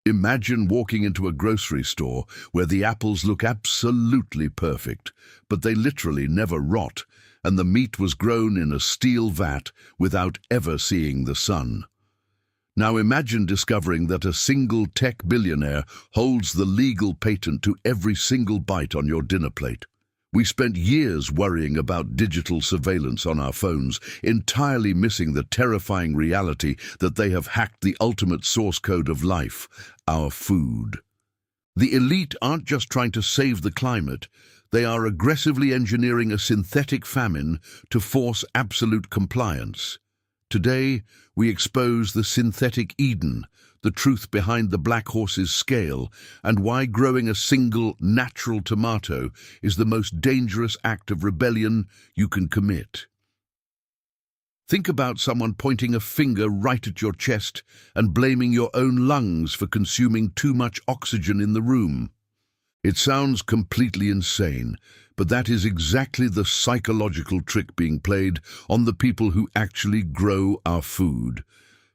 Imagine walking into a grocery store where the apples look absolutely perfect, but they literally never rot, and the meat was grown in a steel vat without ever seeing the sun. Now imagine discovering that a single tech billionaire holds the legal patent to every single bite on your dinner plate. We spent years worrying about digital surveillance on our phones, entirely missing the terrifying reality that they have hacked the ultimate source code of life, our food. The elite aren't just trying to save the climate, they are aggressively engineering a synthetic famine to force absolute compliance. Today, we expose the synthetic Eden, the truth behind the black horse's scale, and why growing a single natural tomato is the most dangerous act of rebellion you can commit. Think about someone pointing a finger right at your chest and blaming your own lungs for consuming too much oxygen in the room. It sounds completely insane, but that is exactly the psychological trick being played on the people who actually grow our food.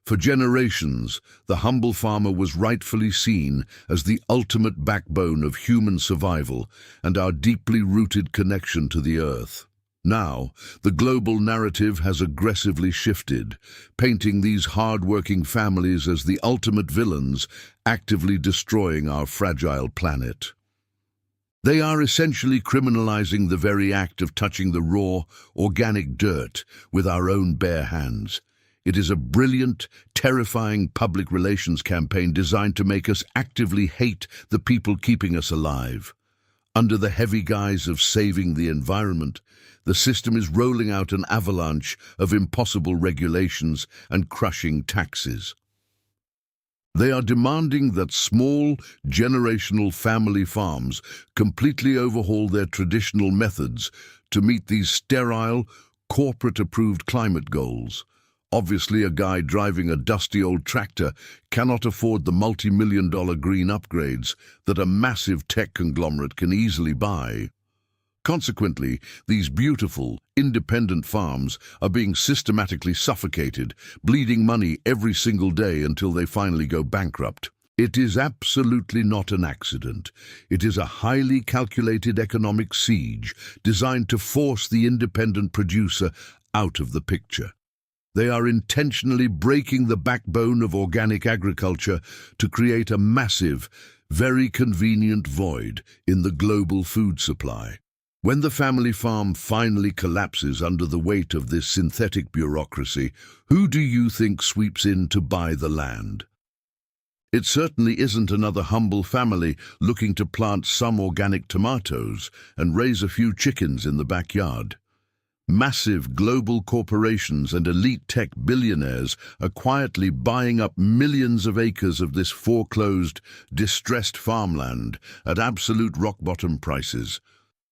For generations, the humble farmer was rightfully seen as the ultimate backbone of human survival and our deeply rooted connection to the earth. Now, the global narrative has aggressively shifted, painting these hard-working families as the ultimate villains, actively destroying our fragile planet. They are essentially criminalizing the very act of touching the raw, organic dirt with our own bare hands. It is a brilliant, terrifying public relations campaign designed to make us actively hate the people keeping us alive. Under the heavy guise of saving the environment, the system is rolling out an avalanche of impossible regulations and crushing taxes. They are demanding that small, generational family farms completely overhaul their traditional methods to meet these sterile, corporate-approved climate goals. Obviously, a guy driving a dusty old tractor cannot afford the multi-million-dollar green upgrades that a massive tech conglomerate can easily buy. Consequently, these beautiful, independent farms are being systematically suffocated, bleeding money every single day until they finally go bankrupt. It is absolutely not an accident. It is a highly calculated economic siege designed to force the independent producer out of the picture. They are intentionally breaking the backbone of organic agriculture to create a massive, very convenient void in the global food supply. When the family farm finally collapses under the weight of this synthetic bureaucracy, who do you think sweeps in to buy the land? It certainly isn't another humble family looking to plant some organic tomatoes and raise a few chickens in the backyard. Massive global corporations and elite tech billionaires are quietly buying up millions of acres of this foreclosed, distressed farmland at absolute rock-bottom prices.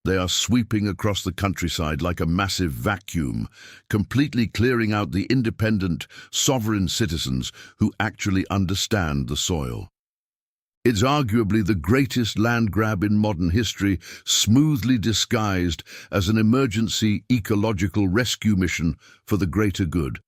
They are sweeping across the countryside like a massive vacuum, completely clearing out the independent, sovereign citizens who actually understand the soil. It's arguably the greatest land grab in modern history, smoothly disguised as an emergency ecological rescue mission for the greater good.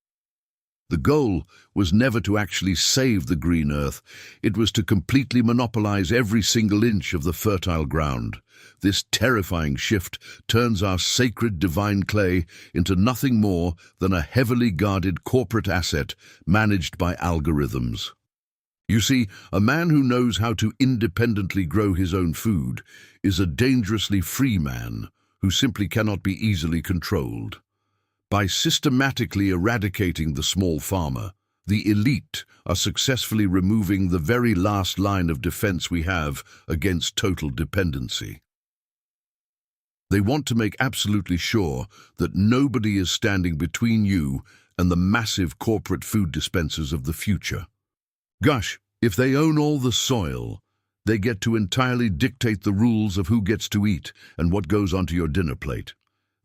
The goal was never to actually save the green earth, it was to completely monopolize every single inch of the fertile ground. This terrifying shift turns our sacred divine clay into nothing more than a heavily guarded corporate asset managed by algorithms. You see, a man who knows how to independently grow his own food is a dangerously free man who simply cannot be easily controlled. By systematically eradicating the small farmer, the elite are successfully removing the very last line of defense we have against total dependency. They want to make absolutely sure that nobody is standing between you and the massive corporate food dispensers of the future. Gosh, if they own all the soil, they get to entirely dictate the rules of who gets to eat and what goes onto your dinner plate.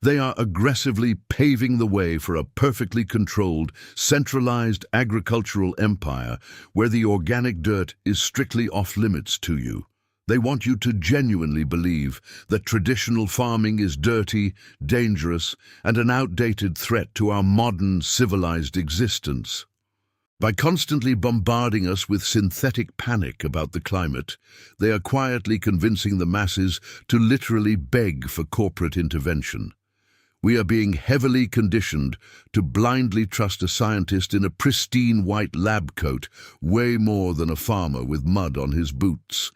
They are aggressively paving the way for a perfectly controlled, centralized agricultural empire where the organic dirt is strictly off-limits to you. They want you to genuinely believe that traditional farming is dirty, dangerous, and an outdated threat to our modern, civilized existence. By constantly bombarding us with synthetic panic about the climate, they are quietly convincing the masses to literally beg for corporate intervention. We are being heavily conditioned to blindly trust a scientist in a pristine white lab coat way more than a farmer with mud on his boots.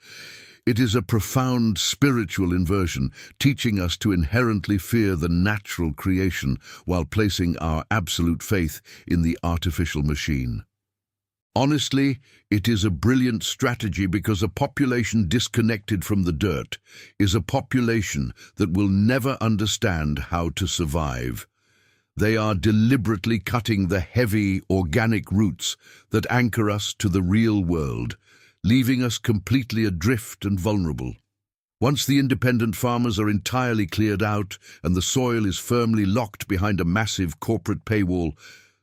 It is a profound spiritual inversion, teaching us to inherently fear the natural creation while placing our absolute faith in the artificial machine. Honestly, it is a brilliant strategy because a population disconnected from the dirt is a population that will never understand how to survive. They are deliberately cutting the heavy, organic roots that anchor us to the real world, leaving us completely adrift and vulnerable. Once the independent farmers are entirely cleared out and the soil is firmly locked behind a massive corporate paywall,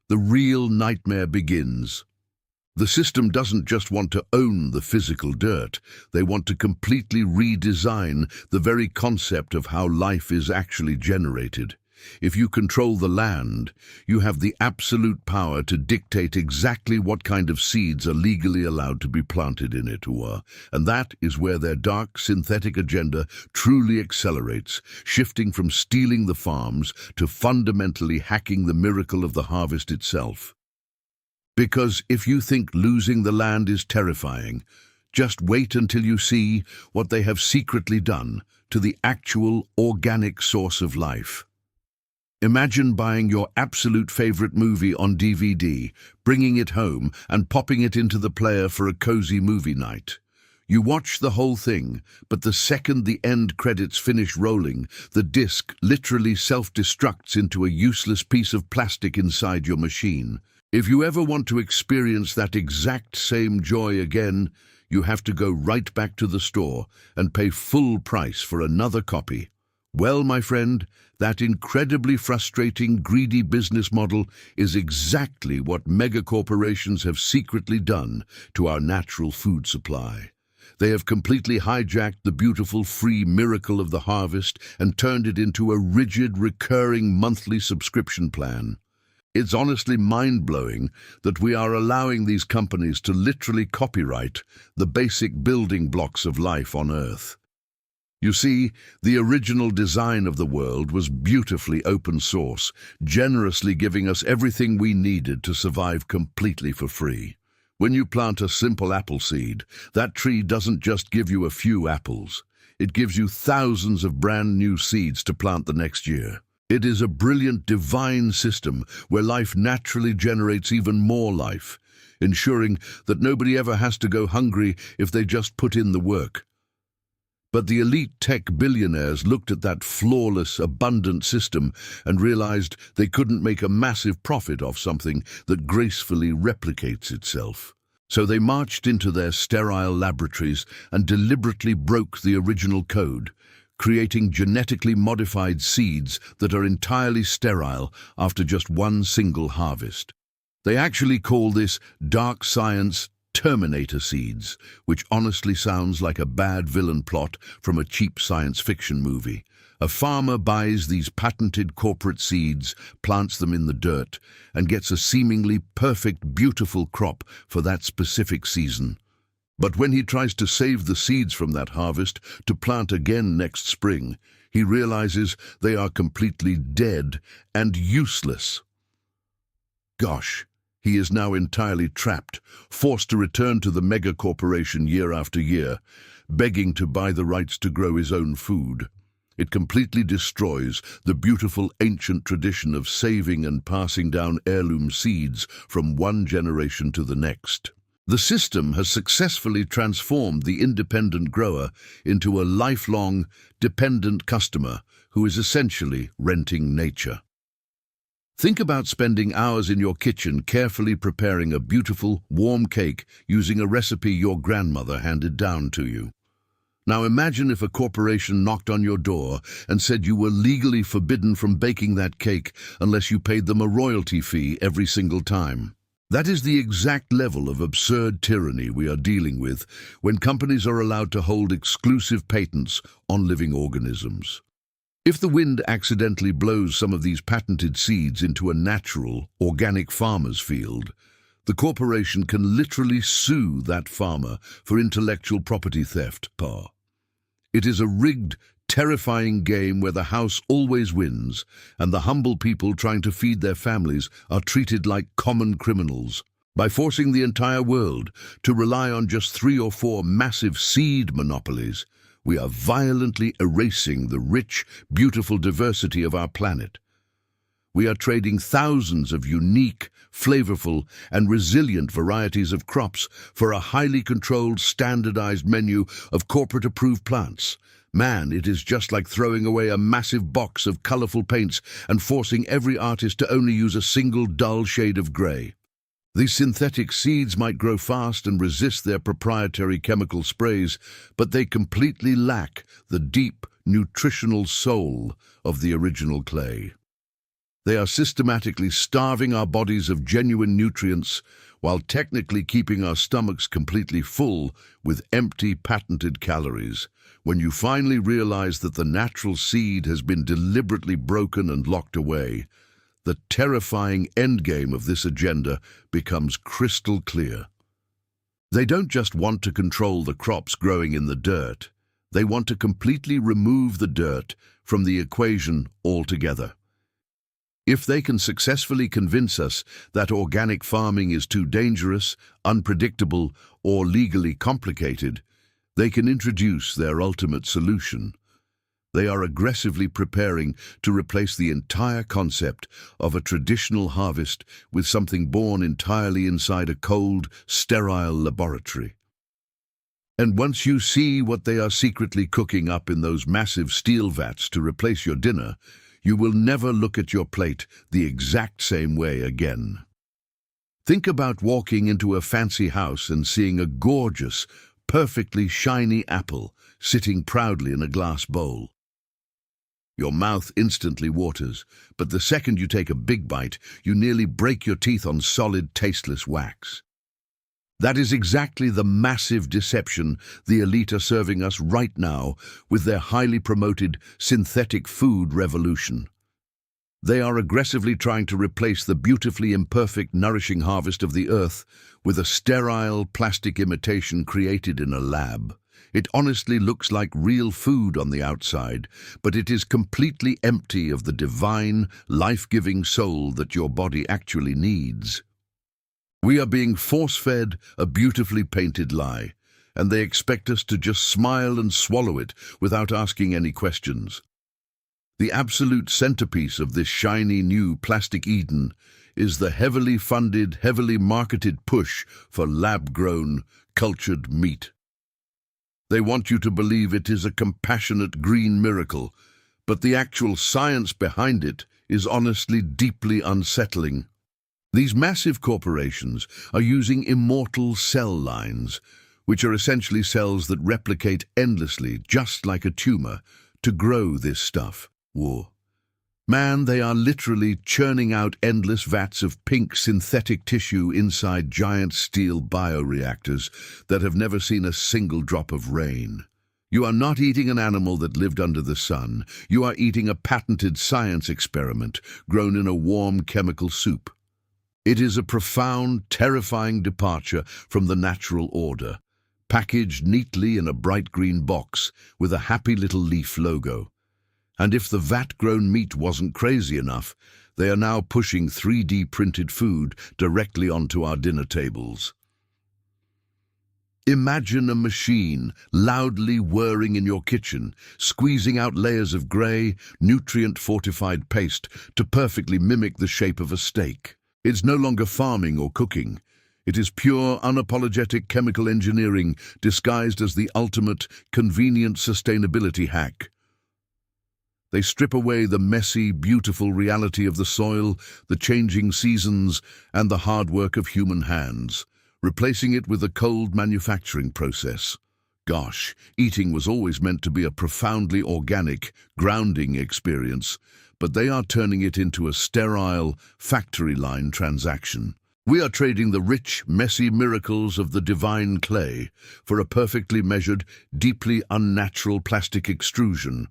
the real nightmare begins. The system doesn't just want to own the physical dirt, they want to completely redesign the very concept of how life is actually generated. If you control the land, you have the absolute power to dictate exactly what kind of seeds are legally allowed to be planted in it, and that is where their dark synthetic agenda truly accelerates, shifting from stealing the farms to fundamentally hacking the miracle of the harvest itself. Because if you think losing the land is terrifying, just wait until you see what they have secretly done to the actual organic source of life. Imagine buying your absolute favorite movie on DVD, bringing it home and popping it into the player for a cozy movie night. You watch the whole thing, but the second the end credits finish rolling, the disc literally self-destructs into a useless piece of plastic inside your machine. If you ever want to experience that exact same joy again, you have to go right back to the store and pay full price for another copy. Well, my friend, that incredibly frustrating, greedy business model is exactly what megacorporations have secretly done to our natural food supply. They have completely hijacked the beautiful, free miracle of the harvest and turned it into a rigid, recurring monthly subscription plan. It's honestly mind-blowing that we are allowing these companies to literally copyright the basic building blocks of life on Earth. You see, the original design of the world was beautifully open source, generously giving us everything we needed to survive completely for free. When you plant a simple apple seed, that tree doesn't just give you a few apples. It gives you thousands of brand new seeds to plant the next year. It is a brilliant divine system where life naturally generates even more life, ensuring that nobody ever has to go hungry if they just put in the work. But the elite tech billionaires looked at that flawless, abundant system and realized they couldn't make a massive profit off something that gracefully replicates itself. So they marched into their sterile laboratories and deliberately broke the original code, creating genetically modified seeds that are entirely sterile after just one single harvest. They actually call this dark science Terminator seeds, which honestly sounds like a bad villain plot from a cheap science fiction movie. A farmer buys these patented corporate seeds, plants them in the dirt, and gets a seemingly perfect, beautiful crop for that specific season. But when he tries to save the seeds from that harvest to plant again next spring, he realizes they are completely dead and useless. Gosh, he is now entirely trapped, forced to return to the mega corporation year after year, begging to buy the rights to grow his own food. It completely destroys the beautiful ancient tradition of saving and passing down heirloom seeds from one generation to the next. The system has successfully transformed the independent grower into a lifelong, dependent customer who is essentially renting nature. Think about spending hours in your kitchen carefully preparing a beautiful, warm cake using a recipe your grandmother handed down to you. Now imagine if a corporation knocked on your door and said you were legally forbidden from baking that cake unless you paid them a royalty fee every single time. That is the exact level of absurd tyranny we are dealing with when companies are allowed to hold exclusive patents on living organisms. If the wind accidentally blows some of these patented seeds into a natural, organic farmer's field, The corporation can literally sue that farmer for intellectual property theft, Pa. It is a rigged, terrifying game where the house always wins, and the humble people trying to feed their families are treated like common criminals. By forcing the entire world to rely on just 3 or 4 massive seed monopolies, we are violently erasing the rich, beautiful diversity of our planet. We are trading thousands of unique, flavorful, and resilient varieties of crops for a highly controlled, standardized menu of corporate-approved plants. Man, it is just like throwing away a massive box of colorful paints and forcing every artist to only use a single dull shade of gray. These synthetic seeds might grow fast and resist their proprietary chemical sprays, but they completely lack the deep, nutritional soul of the original clay. They are systematically starving our bodies of genuine nutrients while technically keeping our stomachs completely full with empty, patented calories. When you finally realize that the natural seed has been deliberately broken and locked away, the terrifying endgame of this agenda becomes crystal clear. They don't just want to control the crops growing in the dirt. They want to completely remove the dirt from the equation altogether. If they can successfully convince us that organic farming is too dangerous, unpredictable, or legally complicated, they can introduce their ultimate solution. They are aggressively preparing to replace the entire concept of a traditional harvest with something born entirely inside a cold, sterile laboratory. And once you see what they are secretly cooking up in those massive steel vats to replace your dinner, you will never look at your plate the exact same way again. Think about walking into a fancy house and seeing a gorgeous, perfectly shiny apple sitting proudly in a glass bowl. Your mouth instantly waters, but the second you take a big bite, you nearly break your teeth on solid, tasteless wax. That is exactly the massive deception the elite are serving us right now with their highly promoted synthetic food revolution. They are aggressively trying to replace the beautifully imperfect, nourishing harvest of the earth with a sterile plastic imitation created in a lab. It honestly looks like real food on the outside, but it is completely empty of the divine, life-giving soul that your body actually needs. We are being force-fed a beautifully painted lie, and they expect us to just smile and swallow it without asking any questions. The absolute centerpiece of this shiny new plastic Eden is the heavily funded, heavily marketed push for lab-grown, cultured meat. They want you to believe it is a compassionate green miracle, but the actual science behind it is honestly deeply unsettling. These massive corporations are using immortal cell lines, which are essentially cells that replicate endlessly, just like a tumor, to grow this stuff. Man, they are literally churning out endless vats of pink synthetic tissue inside giant steel bioreactors that have never seen a single drop of rain. You are not eating an animal that lived under the sun. You are eating a patented science experiment grown in a warm chemical soup. It is a profound, terrifying departure from the natural order, packaged neatly in a bright green box with a happy little leaf logo. And if the vat-grown meat wasn't crazy enough, they are now pushing 3D printed food directly onto our dinner tables. Imagine a machine loudly whirring in your kitchen, squeezing out layers of grey, nutrient-fortified paste to perfectly mimic the shape of a steak. It's no longer farming or cooking. It is pure, unapologetic chemical engineering disguised as the ultimate, convenient sustainability hack. They strip away the messy, beautiful reality of the soil, the changing seasons, and the hard work of human hands, replacing it with a cold manufacturing process. Gosh, eating was always meant to be a profoundly organic, grounding experience, but they are turning it into a sterile, factory-line transaction. We are trading the rich, messy miracles of the divine clay for a perfectly measured, deeply unnatural plastic extrusion.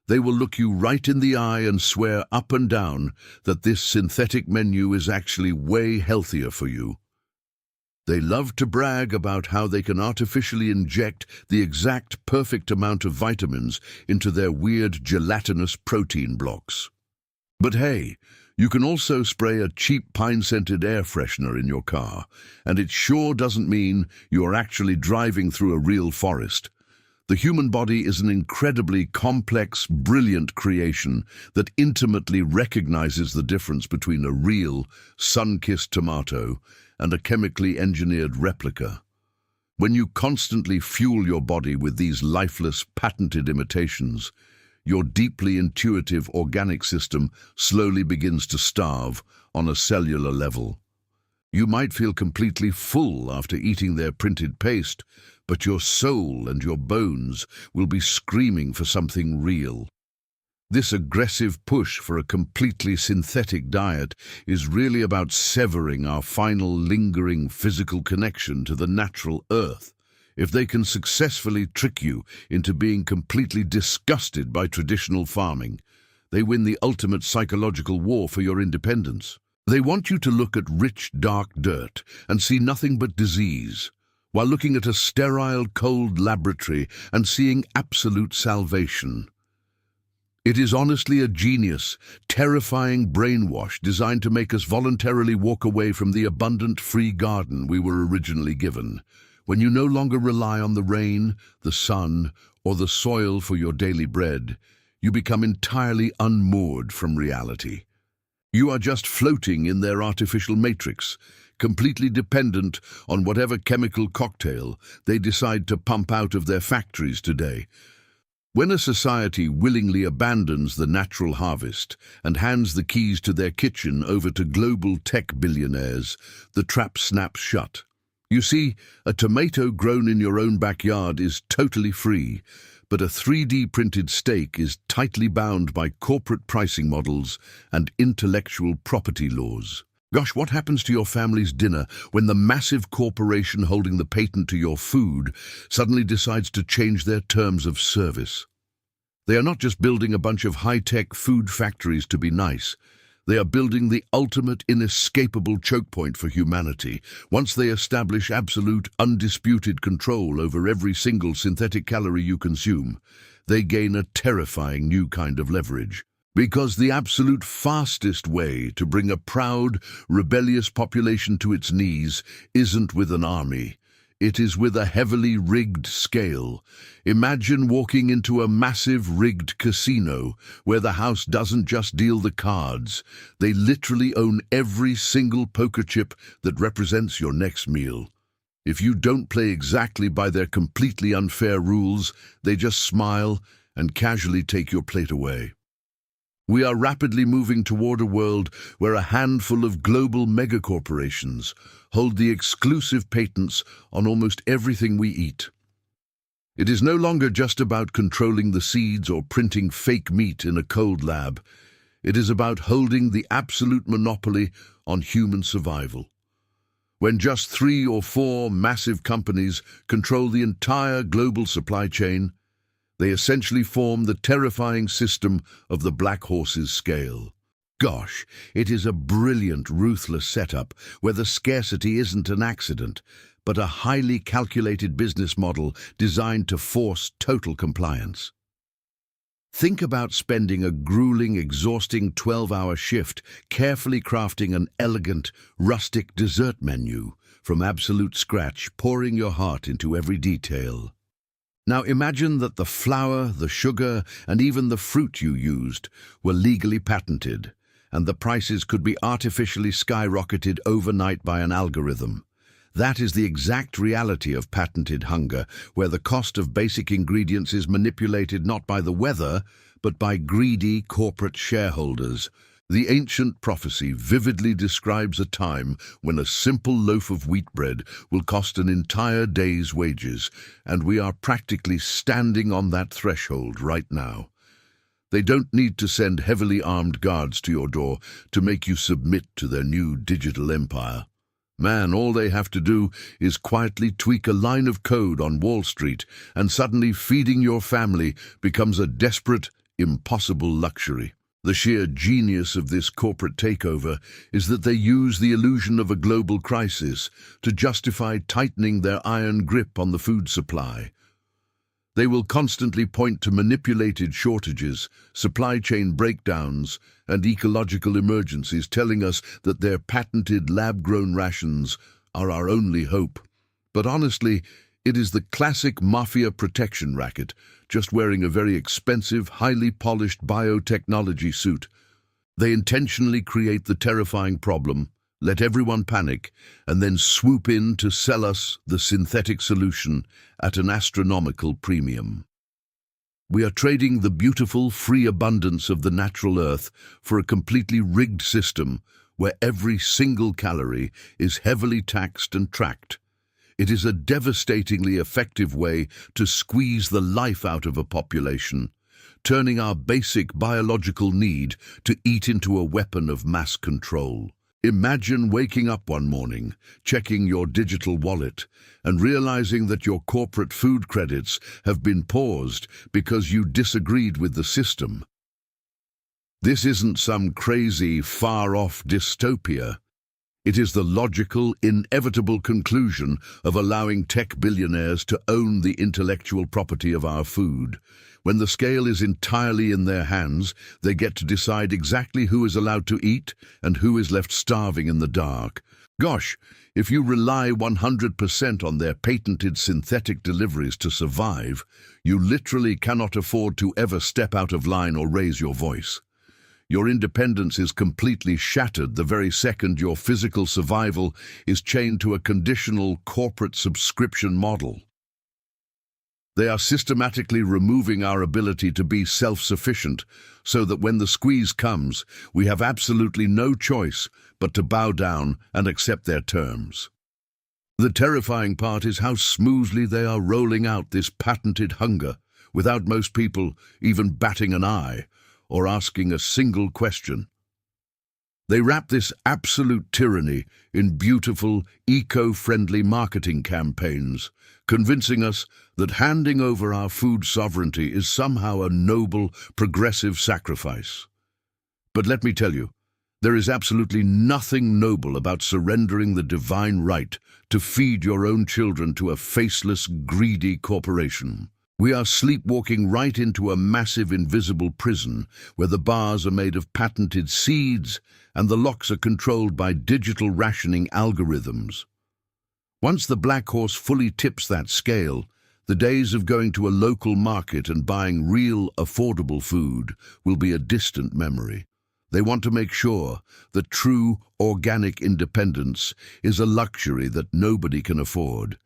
They will look you right in the eye and swear up and down that this synthetic menu is actually way healthier for you. They love to brag about how they can artificially inject the exact perfect amount of vitamins into their weird gelatinous protein blocks. But hey, you can also spray a cheap pine-scented air freshener in your car, and it sure doesn't mean you're actually driving through a real forest. The human body is an incredibly complex, brilliant creation that intimately recognizes the difference between a real, sun-kissed tomato and a chemically engineered replica. When you constantly fuel your body with these lifeless, patented imitations, your deeply intuitive organic system slowly begins to starve on a cellular level. You might feel completely full after eating their printed paste, but your soul and your bones will be screaming for something real. This aggressive push for a completely synthetic diet is really about severing our final lingering physical connection to the natural earth. If they can successfully trick you into being completely disgusted by traditional farming, they win the ultimate psychological war for your independence. They want you to look at rich, dark dirt and see nothing but disease, while looking at a sterile, cold laboratory and seeing absolute salvation. It is honestly a genius, terrifying brainwash designed to make us voluntarily walk away from the abundant, free garden we were originally given. When you no longer rely on the rain, the sun, or the soil for your daily bread, you become entirely unmoored from reality. You are just floating in their artificial matrix, completely dependent on whatever chemical cocktail they decide to pump out of their factories today. When a society willingly abandons the natural harvest and hands the keys to their kitchen over to global tech billionaires, the trap snaps shut. You see, a tomato grown in your own backyard is totally free, but a 3D printed steak is tightly bound by corporate pricing models and intellectual property laws. Gosh, what happens to your family's dinner when the massive corporation holding the patent to your food suddenly decides to change their terms of service? They are not just building a bunch of high-tech food factories to be nice. They are building the ultimate inescapable choke point for humanity. Once they establish absolute, undisputed control over every single synthetic calorie you consume, they gain a terrifying new kind of leverage. Because the absolute fastest way to bring a proud, rebellious population to its knees isn't with an army. It is with a heavily rigged scale. Imagine walking into a massive rigged casino where the house doesn't just deal the cards. They literally own every single poker chip that represents your next meal. If you don't play exactly by their completely unfair rules, they just smile and casually take your plate away. We are rapidly moving toward a world where a handful of global megacorporations hold the exclusive patents on almost everything we eat. It is no longer just about controlling the seeds or printing fake meat in a cold lab. It is about holding the absolute monopoly on human survival. When just 3 or 4 massive companies control the entire global supply chain, they essentially form the terrifying system of the black horse's scale. Gosh, it is a brilliant, ruthless setup where the scarcity isn't an accident, but a highly calculated business model designed to force total compliance. Think about spending a grueling, exhausting 12-hour shift carefully crafting an elegant, rustic dessert menu from absolute scratch, pouring your heart into every detail. Now imagine that the flour, the sugar, and even the fruit you used were legally patented, and the prices could be artificially skyrocketed overnight by an algorithm. That is the exact reality of patented hunger, where the cost of basic ingredients is manipulated not by the weather, but by greedy corporate shareholders. The ancient prophecy vividly describes a time when a simple loaf of wheat bread will cost an entire day's wages, and we are practically standing on that threshold right now. They don't need to send heavily armed guards to your door to make you submit to their new digital empire. Man, all they have to do is quietly tweak a line of code on Wall Street, and suddenly feeding your family becomes a desperate, impossible luxury. The sheer genius of this corporate takeover is that they use the illusion of a global crisis to justify tightening their iron grip on the food supply. They will constantly point to manipulated shortages, supply chain breakdowns, and ecological emergencies, telling us that their patented lab-grown rations are our only hope. But honestly, it is the classic mafia protection racket, just wearing a very expensive, highly polished biotechnology suit. They intentionally create the terrifying problem, let everyone panic, and then swoop in to sell us the synthetic solution at an astronomical premium. We are trading the beautiful, free abundance of the natural earth for a completely rigged system where every single calorie is heavily taxed and tracked. It is a devastatingly effective way to squeeze the life out of a population, turning our basic biological need to eat into a weapon of mass control. Imagine waking up one morning, checking your digital wallet, and realizing that your corporate food credits have been paused because you disagreed with the system. This isn't some crazy, far-off dystopia. It is the logical, inevitable conclusion of allowing tech billionaires to own the intellectual property of our food. When the scale is entirely in their hands, they get to decide exactly who is allowed to eat and who is left starving in the dark. Gosh, if you rely 100% on their patented synthetic deliveries to survive, you literally cannot afford to ever step out of line or raise your voice. Your independence is completely shattered the very second your physical survival is chained to a conditional corporate subscription model. They are systematically removing our ability to be self-sufficient so that when the squeeze comes, we have absolutely no choice but to bow down and accept their terms. The terrifying part is how smoothly they are rolling out this patented hunger without most people even batting an eye or asking a single question. They wrap this absolute tyranny in beautiful, eco-friendly marketing campaigns, convincing us that handing over our food sovereignty is somehow a noble, progressive sacrifice. But let me tell you, there is absolutely nothing noble about surrendering the divine right to feed your own children to a faceless, greedy corporation. We are sleepwalking right into a massive invisible prison where the bars are made of patented seeds and the locks are controlled by digital rationing algorithms. Once the black horse fully tips that scale, the days of going to a local market and buying real, affordable food will be a distant memory. They want to make sure that true, organic independence is a luxury that nobody can afford,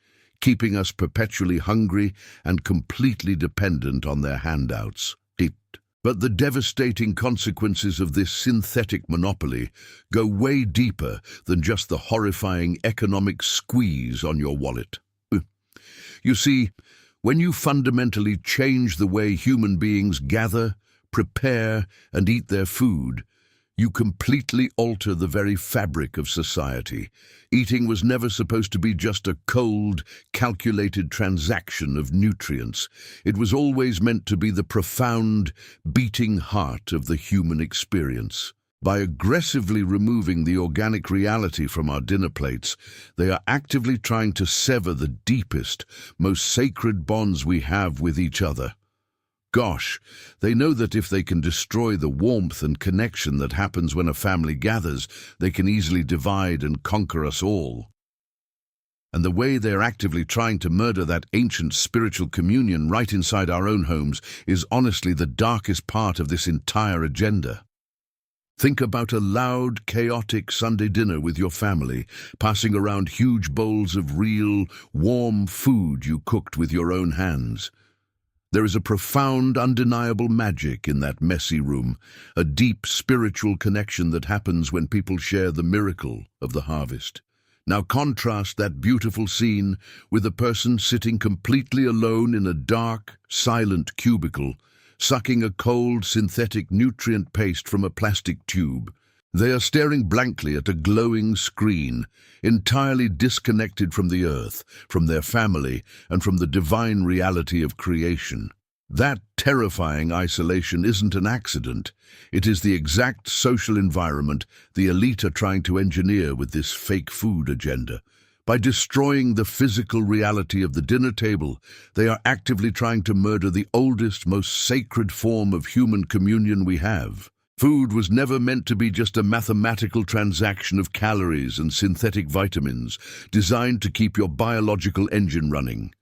keeping us perpetually hungry and completely dependent on their handouts. But the devastating consequences of this synthetic monopoly go way deeper than just the horrifying economic squeeze on your wallet. You see, when you fundamentally change the way human beings gather, prepare, and eat their food, you completely alter the very fabric of society. Eating was never supposed to be just a cold, calculated transaction of nutrients. It was always meant to be the profound, beating heart of the human experience. By aggressively removing the organic reality from our dinner plates, they are actively trying to sever the deepest, most sacred bonds we have with each other. Gosh, they know that if they can destroy the warmth and connection that happens when a family gathers, they can easily divide and conquer us all. And the way they're actively trying to murder that ancient spiritual communion right inside our own homes is honestly the darkest part of this entire agenda. Think about a loud, chaotic Sunday dinner with your family, passing around huge bowls of real, warm food you cooked with your own hands. There is a profound, undeniable magic in that messy room, a deep spiritual connection that happens when people share the miracle of the harvest. Now contrast that beautiful scene with a person sitting completely alone in a dark, silent cubicle, sucking a cold, synthetic nutrient paste from a plastic tube. They are staring blankly at a glowing screen, entirely disconnected from the earth, from their family, and from the divine reality of creation. That terrifying isolation isn't an accident. It is the exact social environment the elite are trying to engineer with this fake food agenda. By destroying the physical reality of the dinner table, they are actively trying to murder the oldest, most sacred form of human communion we have. Food was never meant to be just a mathematical transaction of calories and synthetic vitamins designed to keep your biological engine running.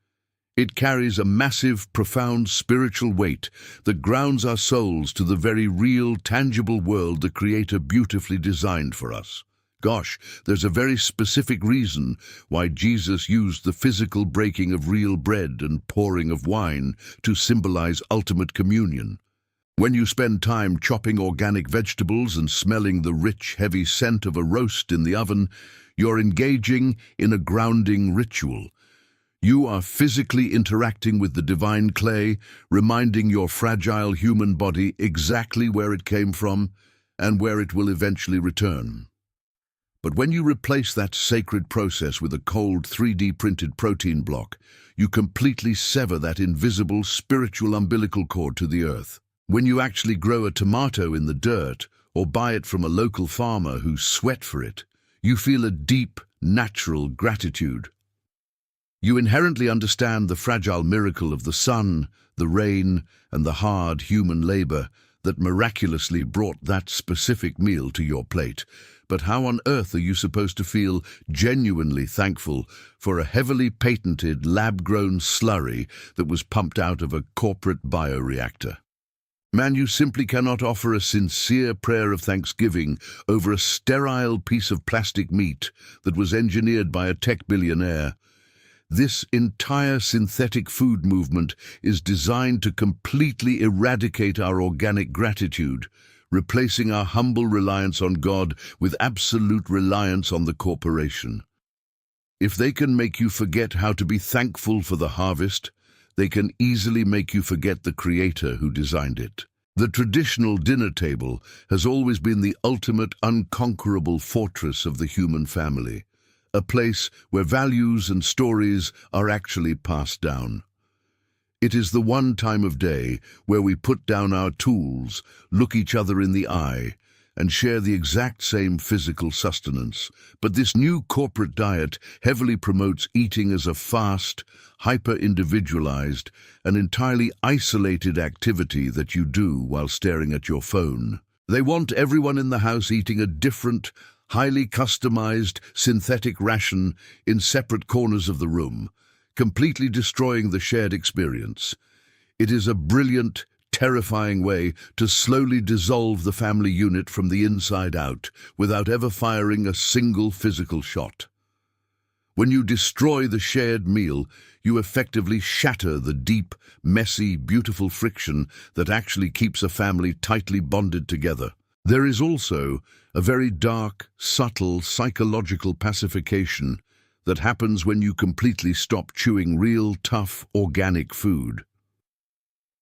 It carries a massive, profound spiritual weight that grounds our souls to the very real, tangible world the Creator beautifully designed for us. Gosh, there's a very specific reason why Jesus used the physical breaking of real bread and pouring of wine to symbolize ultimate communion. When you spend time chopping organic vegetables and smelling the rich, heavy scent of a roast in the oven, you're engaging in a grounding ritual. You are physically interacting with the divine clay, reminding your fragile human body exactly where it came from and where it will eventually return. But when you replace that sacred process with a cold 3D printed protein block, you completely sever that invisible spiritual umbilical cord to the earth. When you actually grow a tomato in the dirt or buy it from a local farmer who sweat for it, you feel a deep, natural gratitude. You inherently understand the fragile miracle of the sun, the rain, and the hard human labor that miraculously brought that specific meal to your plate. But how on earth are you supposed to feel genuinely thankful for a heavily patented, lab-grown slurry that was pumped out of a corporate bioreactor? Man, you simply cannot offer a sincere prayer of thanksgiving over a sterile piece of plastic meat that was engineered by a tech billionaire. This entire synthetic food movement is designed to completely eradicate our organic gratitude, replacing our humble reliance on God with absolute reliance on the corporation. If they can make you forget how to be thankful for the harvest, they can easily make you forget the Creator who designed it. The traditional dinner table has always been the ultimate unconquerable fortress of the human family, a place where values and stories are actually passed down. It is the one time of day where we put down our tools, look each other in the eye, and share the exact same physical sustenance. But this new corporate diet heavily promotes eating as a fast, hyper-individualized, and entirely isolated activity that you do while staring at your phone. They want everyone in the house eating a different, highly customized synthetic ration in separate corners of the room, completely destroying the shared experience. It is a brilliant, terrifying way to slowly dissolve the family unit from the inside out without ever firing a single physical shot. When you destroy the shared meal, you effectively shatter the deep, messy, beautiful friction that actually keeps a family tightly bonded together. There is also a very dark, subtle, psychological pacification that happens when you completely stop chewing real, tough, organic food.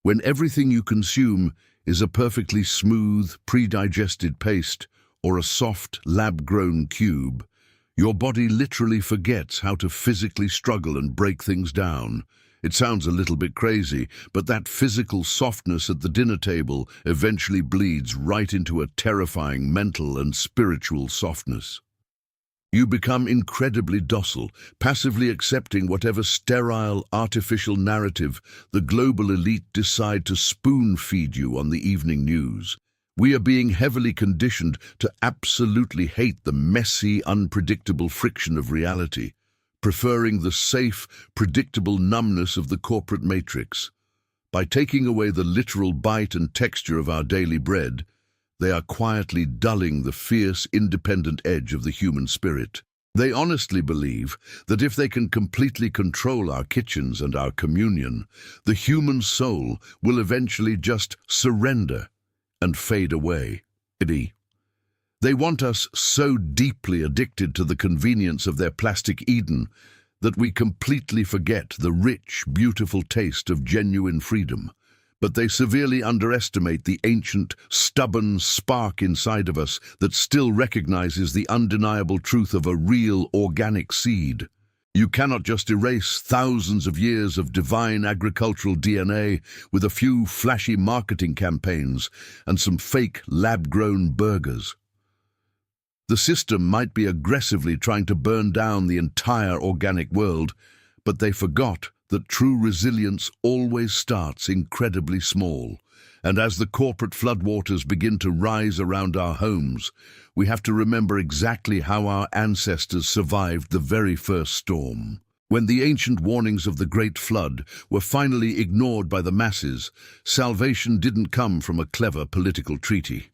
When everything you consume is a perfectly smooth, pre-digested paste or a soft, lab-grown cube, your body literally forgets how to physically struggle and break things down. It sounds a little bit crazy, but that physical softness at the dinner table eventually bleeds right into a terrifying mental and spiritual softness. You become incredibly docile, passively accepting whatever sterile, artificial narrative the global elite decide to spoon-feed you on the evening news. We are being heavily conditioned to absolutely hate the messy, unpredictable friction of reality, preferring the safe, predictable numbness of the corporate matrix. By taking away the literal bite and texture of our daily bread, they are quietly dulling the fierce, independent edge of the human spirit. They honestly believe that if they can completely control our kitchens and our communion, the human soul will eventually just surrender and fade away. They want us so deeply addicted to the convenience of their plastic Eden that we completely forget the rich, beautiful taste of genuine freedom. But they severely underestimate the ancient, stubborn spark inside of us that still recognizes the undeniable truth of a real organic seed. You cannot just erase thousands of years of divine agricultural DNA with a few flashy marketing campaigns and some fake lab-grown burgers. The system might be aggressively trying to burn down the entire organic world, but they forgot that true resilience always starts incredibly small. And as the corporate floodwaters begin to rise around our homes, we have to remember exactly how our ancestors survived the very first storm. When the ancient warnings of the Great Flood were finally ignored by the masses, salvation didn't come from a clever political treaty.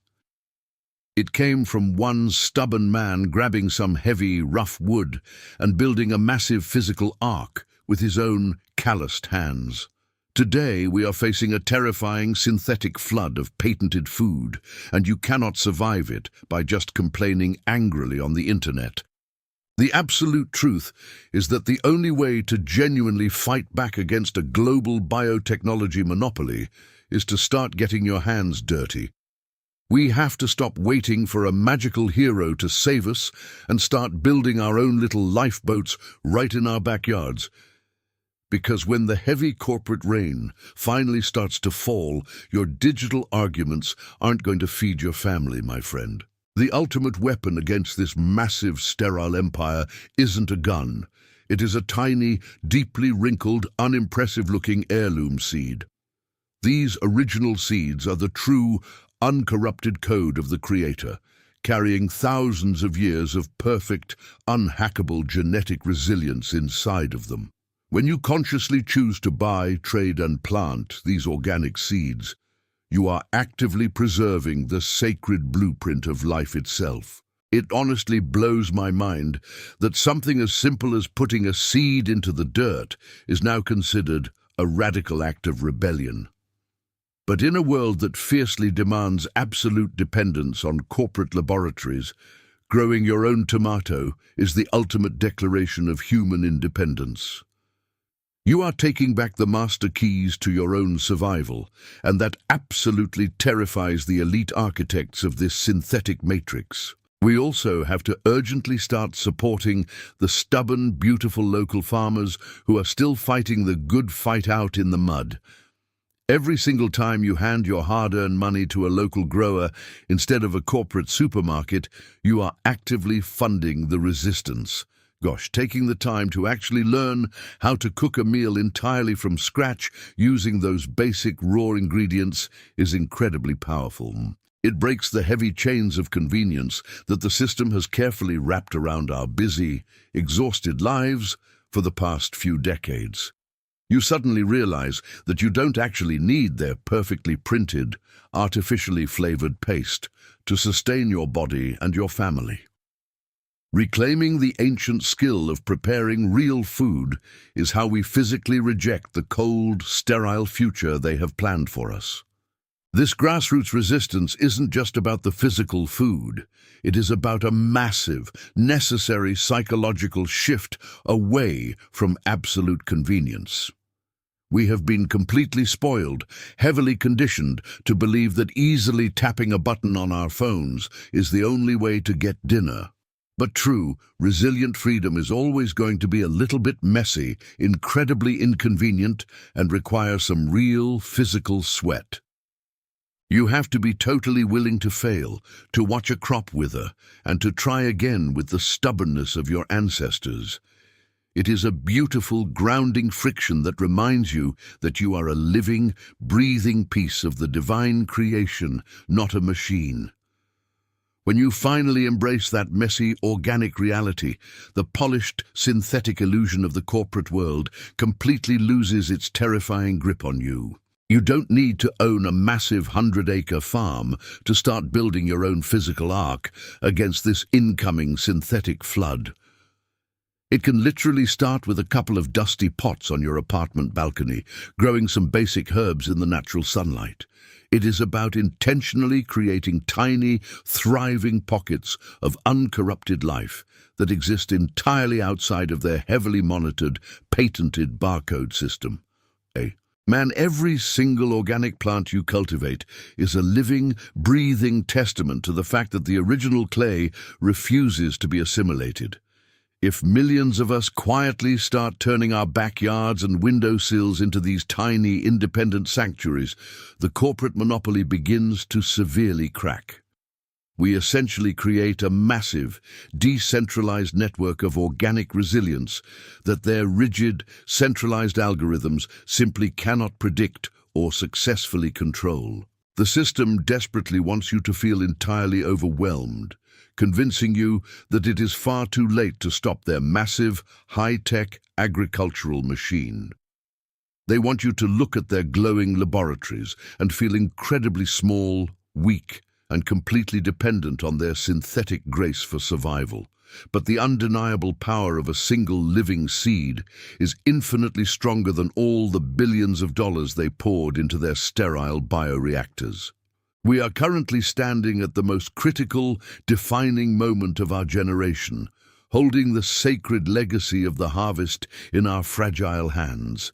It came from one stubborn man grabbing some heavy, rough wood and building a massive physical ark with his own calloused hands. Today, we are facing a terrifying synthetic flood of patented food, and you cannot survive it by just complaining angrily on the internet. The absolute truth is that the only way to genuinely fight back against a global biotechnology monopoly is to start getting your hands dirty. We have to stop waiting for a magical hero to save us and start building our own little lifeboats right in our backyards. Because when the heavy corporate rain finally starts to fall, your digital arguments aren't going to feed your family, my friend. The ultimate weapon against this massive, sterile empire isn't a gun. It is a tiny, deeply wrinkled, unimpressive-looking heirloom seed. These original seeds are the true, uncorrupted code of the Creator, carrying thousands of years of perfect, unhackable genetic resilience inside of them. When you consciously choose to buy, trade, and plant these organic seeds, you are actively preserving the sacred blueprint of life itself. It honestly blows my mind that something as simple as putting a seed into the dirt is now considered a radical act of rebellion. But in a world that fiercely demands absolute dependence on corporate laboratories, growing your own tomato is the ultimate declaration of human independence. You are taking back the master keys to your own survival, and that absolutely terrifies the elite architects of this synthetic matrix. We also have to urgently start supporting the stubborn, beautiful local farmers who are still fighting the good fight out in the mud. Every single time you hand your hard-earned money to a local grower instead of a corporate supermarket, you are actively funding the resistance. Gosh, taking the time to actually learn how to cook a meal entirely from scratch using those basic raw ingredients is incredibly powerful. It breaks the heavy chains of convenience that the system has carefully wrapped around our busy, exhausted lives for the past few decades. You suddenly realize that you don't actually need their perfectly printed, artificially flavored paste to sustain your body and your family. Reclaiming the ancient skill of preparing real food is how we physically reject the cold, sterile future they have planned for us. This grassroots resistance isn't just about the physical food. It is about a massive, necessary psychological shift away from absolute convenience. We have been completely spoiled, heavily conditioned to believe that easily tapping a button on our phones is the only way to get dinner. But true, resilient freedom is always going to be a little bit messy, incredibly inconvenient, and require some real physical sweat. You have to be totally willing to fail, to watch a crop wither, and to try again with the stubbornness of your ancestors. It is a beautiful, grounding friction that reminds you that you are a living, breathing piece of the divine creation, not a machine. When you finally embrace that messy, organic reality, the polished, synthetic illusion of the corporate world completely loses its terrifying grip on you. You don't need to own a massive 100-acre farm to start building your own physical ark against this incoming synthetic flood. It can literally start with a couple of dusty pots on your apartment balcony, growing some basic herbs in the natural sunlight. It is about intentionally creating tiny, thriving pockets of uncorrupted life that exist entirely outside of their heavily monitored, patented barcode system. Man, every single organic plant you cultivate is a living, breathing testament to the fact that the original clay refuses to be assimilated. If millions of us quietly start turning our backyards and windowsills into these tiny independent sanctuaries, the corporate monopoly begins to severely crack. We essentially create a massive, decentralized network of organic resilience that their rigid, centralized algorithms simply cannot predict or successfully control. The system desperately wants you to feel entirely overwhelmed, convincing you that it is far too late to stop their massive, high-tech agricultural machine. They want you to look at their glowing laboratories and feel incredibly small, weak, and completely dependent on their synthetic grace for survival. But the undeniable power of a single living seed is infinitely stronger than all the billions of dollars they poured into their sterile bioreactors. We are currently standing at the most critical, defining moment of our generation, holding the sacred legacy of the harvest in our fragile hands.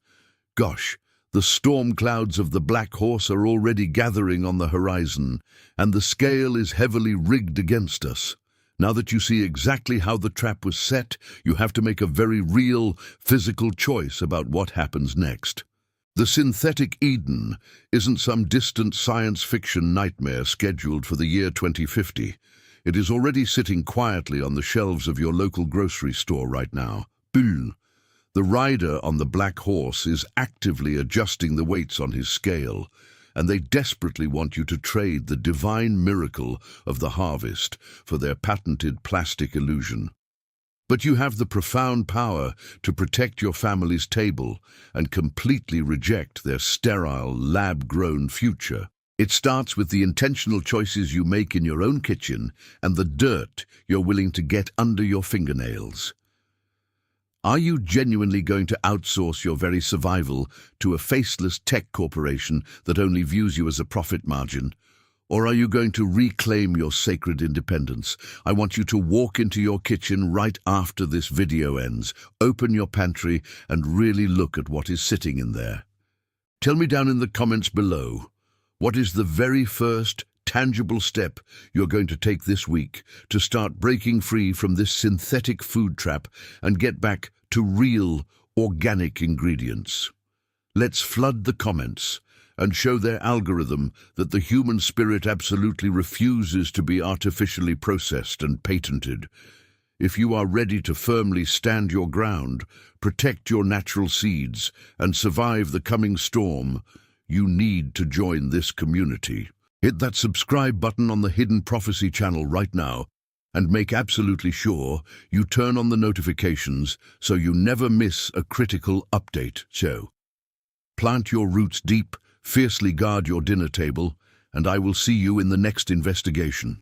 Gosh, the storm clouds of the Black Horse are already gathering on the horizon, and the scale is heavily rigged against us. Now that you see exactly how the trap was set, you have to make a very real, physical choice about what happens next. The synthetic Eden isn't some distant science fiction nightmare scheduled for the year 2050. It is already sitting quietly on the shelves of your local grocery store right now. Bull. The rider on the Black Horse is actively adjusting the weights on his scale, and they desperately want you to trade the divine miracle of the harvest for their patented plastic illusion. But you have the profound power to protect your family's table and completely reject their sterile, lab-grown future. It starts with the intentional choices you make in your own kitchen and the dirt you're willing to get under your fingernails. Are you genuinely going to outsource your very survival to a faceless tech corporation that only views you as a profit margin? Or are you going to reclaim your sacred independence? I want you to walk into your kitchen right after this video ends, open your pantry, and really look at what is sitting in there. Tell me down in the comments below, what is the very first tangible step you're going to take this week to start breaking free from this synthetic food trap and get back to real, organic ingredients? Let's flood the comments and show their algorithm that the human spirit absolutely refuses to be artificially processed and patented. If you are ready to firmly stand your ground, protect your natural seeds, and survive the coming storm, you need to join this community. Hit that subscribe button on the Hidden Prophecy channel right now and make absolutely sure you turn on the notifications so you never miss a critical update show. Plant your roots deep, fiercely guard your dinner table, and I will see you in the next investigation.